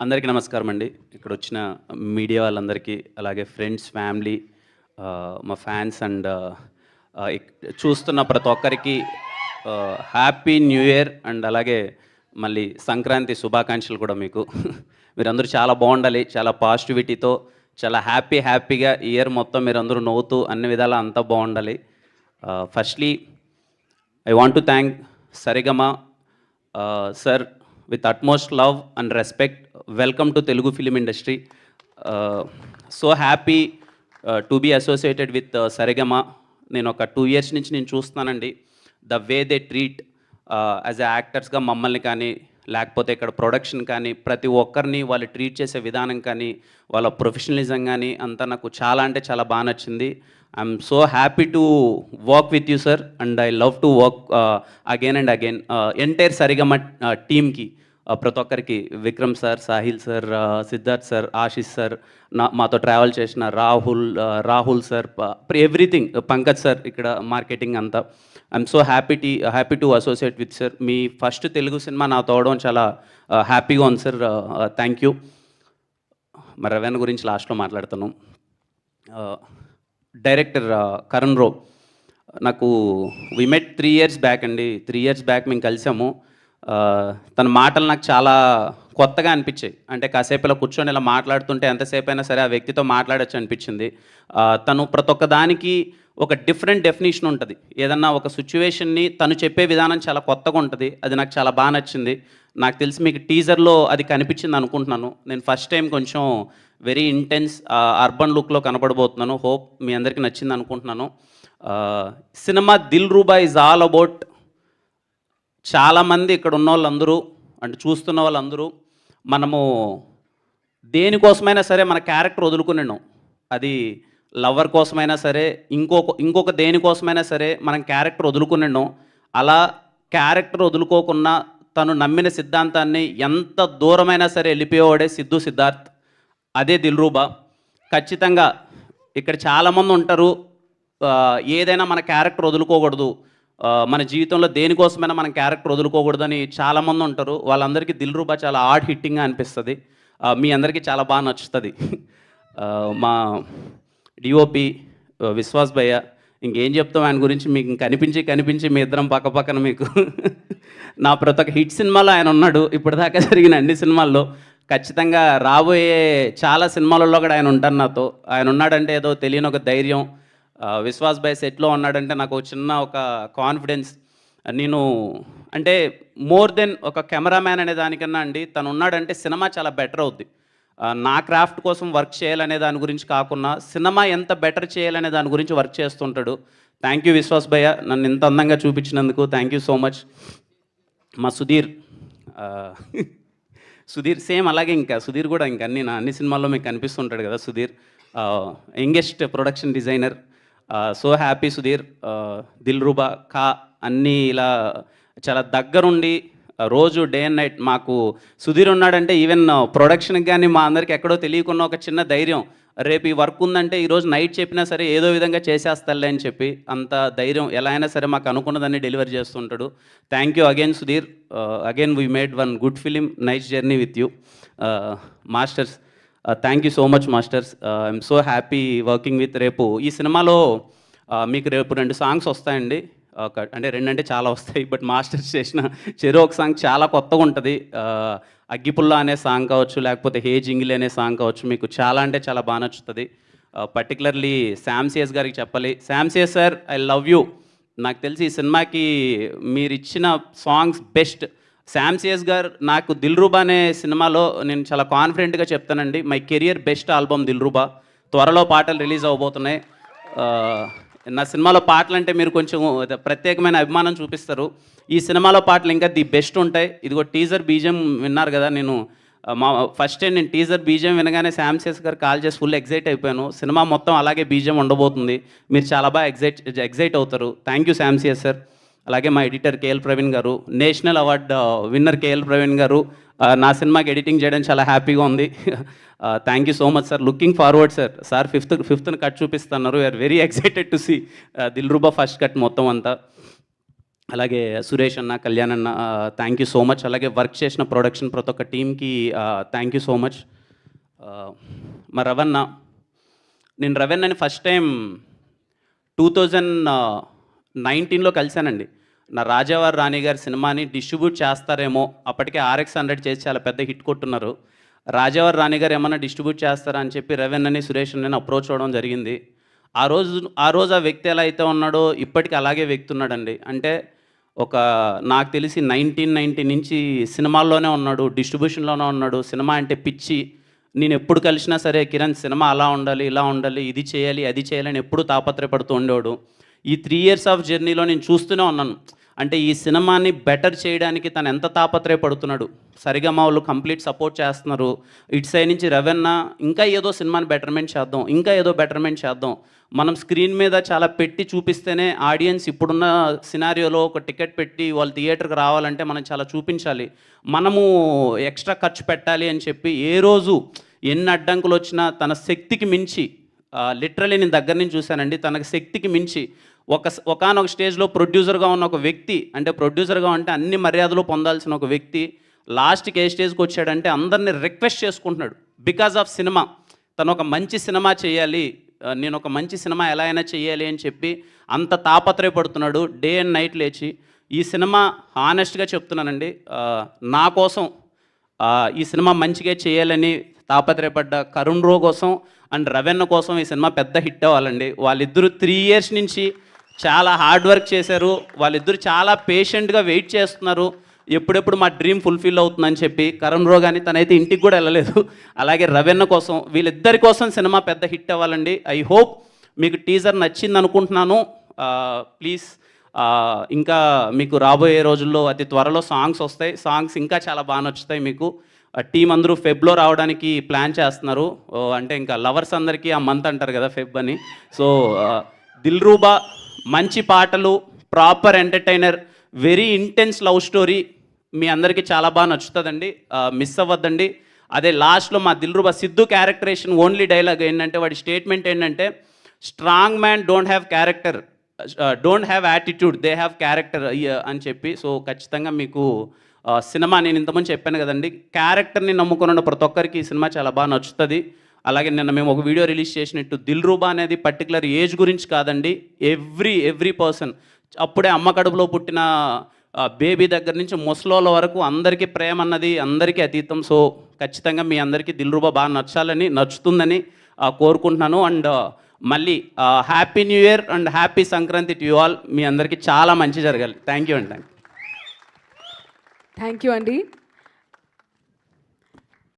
అందరికీ నమస్కారం అండి. ఇక్కడ వచ్చిన మీడియా వాళ్ళందరికీ, అలాగే ఫ్రెండ్స్, ఫ్యామిలీ, మా ఫ్యాన్స్ అండ్ చూస్తున్న ప్రతి ఒక్కరికి హ్యాపీ న్యూ ఇయర్ అండ్ అలాగే మళ్ళీ సంక్రాంతి శుభాకాంక్షలు కూడా మీకు. మీరందరూ చాలా బాగుండాలి, చాలా పాజిటివిటీతో, చాలా హ్యాపీగా ఈ ఇయర్ మొత్తం మీరందరూ నవ్వుతూ అన్ని విధాలా అంతా బాగుండాలి. Firstly I want to thank Sarigama sir with utmost love and respect. Welcome to Telugu film industry. So happy to be associated with Saregama. నేను ఒక 2 years నుంచి నేను చూస్తున్నానండి. The way they treat as a యాక్టర్స్గా మమ్మల్ని కానీ, లేకపోతే ఇక్కడ ప్రొడక్షన్ కానీ, ప్రతి ఒక్కరిని వాళ్ళు ట్రీట్ చేసే విధానం కానీ, వాళ్ళ ప్రొఫెషనలిజం కానీ అంతా నాకు చాలా అంటే చాలా బాగా నచ్చింది. I'm so happy to work with you sir and I love to work again and again. Entire Saregama టీమ్కి, ప్రతి ఒక్కరికి, Vikram sir, Sahil sir, Siddharth sir, Ashish sir, మాతో ట్రావెల్ చేసిన Rahul sir, everything, Pankaj sir ఇక్కడ మార్కెటింగ్ అంతా. I'm so happy to associate with sir. మీ first Telugu cinema నాతో అవడం చాలా హ్యాపీగా ఉంది సార్. Thank you. మరి రవీణ గురించి లాస్ట్లో మాట్లాడతాను. డైరెక్టర్ కరణ్ రో, నాకు వి మెట్ 3 years బ్యాక్ అండి. 3 years బ్యాక్ మేము కలిసాము. తన మాటలు నాకు చాలా కొత్తగా అనిపించాయి. అంటే కాసేపు ఇలా కూర్చొని ఇలా మాట్లాడుతుంటే ఎంతసేపు అయినా సరే ఆ వ్యక్తితో మాట్లాడచ్చు అనిపించింది. తను ప్రతి ఒక్క దానికి ఒక డిఫరెంట్ డెఫినేషన్ ఉంటుంది. ఏదన్నా ఒక సిచ్యువేషన్ని తను చెప్పే విధానం చాలా కొత్తగా ఉంటుంది. అది నాకు చాలా బాగా నచ్చింది. నాకు తెలిసి మీకు టీజర్లో అది కనిపించింది అనుకుంటున్నాను. నేను ఫస్ట్ టైం కొంచెం వెరీ ఇంటెన్స్ అర్బన్ లుక్లో కనబడబోతున్నాను. హోప్ మీ అందరికీ నచ్చింది అనుకుంటున్నాను. Cinema Dil Ruba is all about, చాలామంది ఇక్కడ ఉన్న వాళ్ళందరూ అంటే చూస్తున్న వాళ్ళందరూ మనము దేనికోసమైనా సరే మన క్యారెక్టర్ వదులుకున్నాం. అది లవర్ కోసమైనా సరే, ఇంకొక దేనికోసమైనా సరే మనం క్యారెక్టర్ వదులుకున్నాం. అలా క్యారెక్టర్ వదులుకోకుండా తను నమ్మిన సిద్ధాంతాన్ని ఎంత దూరమైనా సరే వెళ్ళిపోయేవాడే సిద్ధార్థ్. అదే దిల్రూబా. ఖచ్చితంగా ఇక్కడ చాలామంది ఉంటారు, ఏదైనా మన క్యారెక్టర్ వదులుకోకూడదు, మన జీవితంలో దేనికోసమైనా మనం క్యారెక్టర్ వదులుకోకూడదని చాలామంది ఉంటారు. వాళ్ళందరికీ దిల్రూబా చాలా హార్డ్ హిట్టింగ్గా అనిపిస్తుంది. మీ అందరికీ చాలా బాగా నచ్చుతుంది. మా డిఓపి విశ్వాస్ భయ్య, ఇంకేం చెప్తాం ఆయన గురించి, మీకు కనిపించి మీ ఇద్దరం పక్కన మీకు నా ప్రతి ఒక్క హిట్ సినిమాలో ఆయన ఉన్నాడు. ఇప్పటిదాకా జరిగిన అన్ని సినిమాల్లో, ఖచ్చితంగా రాబోయే చాలా సినిమాలలో కూడా ఆయన ఉంటారు నాతో. ఆయన ఉన్నాడంటే ఏదో తెలియని ఒక ధైర్యం. విశ్వాస్ భాయ్ సెట్లో ఉన్నాడంటే నాకు చిన్న ఒక కాన్ఫిడెన్స్. నేను అంటే మోర్ దెన్ ఒక కెమెరామ్యాన్ అనే దానికన్నా అండి, తను ఉన్నాడంటే సినిమా చాలా బెటర్ అవుద్ది. నా క్రాఫ్ట్ కోసం వర్క్ చేయాలనే దాని గురించి కాకుండా సినిమా ఎంత బెటర్ చేయాలనే దాని గురించి వర్క్ చేస్తుంటాడు. థ్యాంక్ యూ విశ్వాస్ భయ్య, నన్ను ఇంత అందంగా చూపించినందుకు థ్యాంక్ యూ సో మచ్. మా సుధీర్ సేమ్ అలాగే, ఇంకా సుధీర్ కూడా ఇంకా అన్ని సినిమాల్లో మీకు కనిపిస్తుంటాడు కదా Sudheer. Youngest production designer. So happy Sudheer. Dil Ruba అన్నీ ఇలా చాలా దగ్గరుండి రోజు డే అండ్ నైట్ మాకు సుధీర్ ఉన్నాడంటే ఈవెన్ ప్రొడక్షన్కి కానీ మా అందరికి ఎక్కడో తెలియకున్న ఒక చిన్న ధైర్యం. రేపు ఈ వర్క్ ఉందంటే ఈరోజు నైట్ చెప్పినా సరే ఏదో విధంగా చేసేస్తాలే అని చెప్పి అంత ధైర్యం, ఎలా అయినా సరే మాకు అనుకున్నదాన్ని డెలివరీ చేస్తుంటాడు. Thank you again Sudheer. Again we made one good film, nice journey with you. Masters, thank you so much masters. I'm so happy working with. రేపు ఈ సినిమాలో మీకు రేపు 2 సాంగ్స్ వస్తాయండి. అంటే 2 అంటే చాలా వస్తాయి, బట్ మాస్టర్స్ చేసిన చెరో ఒక సాంగ్ చాలా కొత్తగా ఉంటుంది. అగ్గిపుల్ల అనే సాంగ్ కావచ్చు, లేకపోతే హే జింగిలి అనే సాంగ్ కావచ్చు, మీకు చాలా అంటే చాలా బాగా నచ్చుతుంది. పర్టికులర్లీ శామ్సియస్ గారికి చెప్పాలి. శామ్సియస్ సార్, ఐ లవ్ యూ. నాకు తెలిసి ఈ సినిమాకి మీరు ఇచ్చిన సాంగ్స్ బెస్ట్. శామ్సియస్ గారు నాకు దిల్రూబా అనే సినిమాలో నేను చాలా కాన్ఫిడెంట్గా చెప్తానండి, my career best album Dilruba. త్వరలో పాటలు రిలీజ్ అవ్వబోతున్నాయి. నా సినిమాలో పాటలు అంటే మీరు కొంచెం ప్రత్యేకమైన అభిమానం చూపిస్తారు. ఈ సినిమాలో పాటలు ఇంకా ది బెస్ట్ ఉంటాయి. ఇదిగో టీజర్ బీజిఎం విన్నారు కదా. నేను ఫస్ట్ టైం నేను టీజర్ బీజిఎం వినగానే శామ్సియస్ గారు కాల్ చేసి ఫుల్ ఎగ్జైట్ అయిపోయాను. సినిమా మొత్తం అలాగే బీజిఎం ఉండబోతుంది. మీరు చాలా బాగా ఎగ్జైట్ అవుతారు. Thank you Sam C S sir. అలాగే మా ఎడిటర్ కేఎల్ ప్రవీణ్ గారు, national award winner K L Praveen గారు, నా సినిమాకి ఎడిటింగ్ చేయడం చాలా హ్యాపీగా ఉంది. Thank you so much sir. Looking forward sir. ఫిఫ్త్న కట్ చూపిస్తున్నారు. We're very excited to see Dilruba first cut మొత్తం అంతా. అలాగే సురేష్ అన్న, కళ్యాణ్ అన్న, థ్యాంక్ యూ సో మచ్. అలాగే వర్క్ చేసిన ప్రొడక్షన్ ప్రతి ఒక్క టీమ్కి థ్యాంక్ యూ సో మచ్. మా రవణ, నేను రవణని ఫస్ట్ టైం 2019లో కలిశానండి. నా రాజావారి రాణి గారి సినిమాని డిస్ట్రిబ్యూట్ చేస్తారేమో, అప్పటికే RX100 చేసి చాలా పెద్ద హిట్ కొట్టున్నారు. రాజావారి రాణి గారు ఏమన్నా డిస్ట్రిబ్యూట్ చేస్తారా అని చెప్పి రవణని, సురేష్ నేను అప్రోచ్ అవ్వడం జరిగింది. ఆ రోజు ఆ వ్యక్తి ఎలా అయితే ఉన్నాడో ఇప్పటికీ అలాగే వ్యక్తి ఉన్నాడండి. అంటే నాకు తెలిసి 1990 నుంచి సినిమాల్లోనే ఉన్నాడు, డిస్ట్రిబ్యూషన్లోనే ఉన్నాడు. సినిమా అంటే పిచ్చి. నేను ఎప్పుడు కలిసినా సరే కిరణ్ సినిమా అలా ఉండాలి, ఇలా ఉండాలి, ఇది చేయాలి, అది చేయాలని ఎప్పుడు తాపత్రయపడుతూ ఉండేవాడు. ఈ 3 years ఆఫ్ జర్నీలో నేను చూస్తూనే ఉన్నాను. అంటే ఈ సినిమాని బెటర్ చేయడానికి తను ఎంత తాపత్రయపడుతున్నాడు. సరిగమ వాళ్ళు కంప్లీట్ సపోర్ట్ చేస్తున్నారు. ఇటు సైడ్ నుంచి రవణ ఇంకా ఏదో సినిమాని బెటర్మెంట్ చేద్దాం, ఇంకా ఏదో బెటర్మెంట్ చేద్దాం. మనం స్క్రీన్ మీద చాలా పెట్టి చూపిస్తేనే ఆడియన్స్ ఇప్పుడున్న సినారియోలో ఒక టికెట్ పెట్టి వాళ్ళు థియేటర్కి రావాలంటే మనం చాలా చూపించాలి. మనము ఎక్స్ట్రా ఖర్చు పెట్టాలి అని చెప్పి ఏ రోజు ఎన్ని అడ్డంకులు వచ్చినా తన శక్తికి మించి, లిటరలీ నేను దగ్గర నుంచి చూశానండి, తనకు శక్తికి మించి ఒకానొక స్టేజ్లో ప్రొడ్యూసర్గా ఉన్న ఒక వ్యక్తి, అంటే ప్రొడ్యూసర్గా అంటే అన్ని మర్యాదలు పొందాల్సిన ఒక వ్యక్తి లాస్ట్కి ఏ స్టేజ్కి వచ్చాడంటే అందరిని రిక్వెస్ట్ చేసుకుంటున్నాడు బికాజ్ ఆఫ్ సినిమా. తను ఒక మంచి సినిమా చేయాలి, నేను ఒక మంచి సినిమా ఎలా అయినా చేయాలి అని చెప్పి అంత తాపత్రయపడుతున్నాడు. డే అండ్ నైట్ లేచి ఈ సినిమా హానెస్ట్గా చెప్తున్నానండి, నా కోసం ఈ సినిమా మంచిగా చేయాలని తాపత్రయపడ్డ కరుణ్ రో కోసం అండ్ రవణ కోసం ఈ సినిమా పెద్ద హిట్ అవ్వాలండి. వాళ్ళిద్దరూ 3 years నుంచి చాలా హార్డ్ వర్క్ చేశారు. వాళ్ళిద్దరూ చాలా పేషెంట్గా వెయిట్ చేస్తున్నారు ఎప్పుడెప్పుడు మా డ్రీమ్ ఫుల్ఫిల్ అవుతుందని చెప్పి. కరుణ్ రో కానీ తనైతే ఇంటికి కూడా వెళ్ళలేదు. అలాగే రవణ కోసం, వీళ్ళిద్దరి కోసం సినిమా పెద్ద హిట్ అవ్వాలండి. ఐ హోప్ మీకు టీజర్ నచ్చింది అనుకుంటున్నాను. ప్లీజ్ ఇంకా మీకు రాబోయే రోజుల్లో అతి త్వరలో సాంగ్స్ వస్తాయి. సాంగ్స్ ఇంకా చాలా బాగా నచ్చుతాయి మీకు. టీం అందరూ ఫెబ్లో రావడానికి ప్లాన్ చేస్తున్నారు. అంటే ఇంకా లవర్స్ అందరికీ ఆ మంత్ అంటారు కదా ఫెబ్ అని. సో దిల్రూబా మంచి పాటలు, proper entertainer, very intense love story మీ అందరికీ చాలా బాగా నచ్చుతుందండి. మిస్ అవ్వద్దండి. అదే లాస్ట్లో మా Dilruba Siddhu characterisation only dialogue ఏంటంటే, వాడి స్టేట్మెంట్ ఏంటంటే, strong man don't have character, don't have attitude, they have character అని చెప్పి. సో ఖచ్చితంగా మీకు సినిమా, నేను ఇంతకుముందు చెప్పాను కదండి, క్యారెక్టర్ని నమ్ముకున్న ప్రతి ఒక్కరికి ఈ సినిమా చాలా బాగా నచ్చుతుంది. అలాగే నిన్న మేము ఒక వీడియో రిలీజ్ చేసినట్టు దిల్రూబా అనేది పర్టికులర్ ఏజ్ గురించి కాదండి, ఎవ్రీ పర్సన్, అప్పుడే అమ్మ కడుపులో పుట్టిన బేబీ దగ్గర నుంచి ముసలోళ్ళ వరకు అందరికీ ప్రేమ అన్నది అందరికీ అతీతం. సో ఖచ్చితంగా మీ అందరికీ దిల్రూబా బాగా నచ్చుతుందని కోరుకుంటున్నాను. అండ్ మళ్ళీ happy new year and happy Sankranti to you all. మీ అందరికీ చాలా మంచి జరగాలి. థ్యాంక్ యూ అండి. థ్యాంక్ యూ అండి.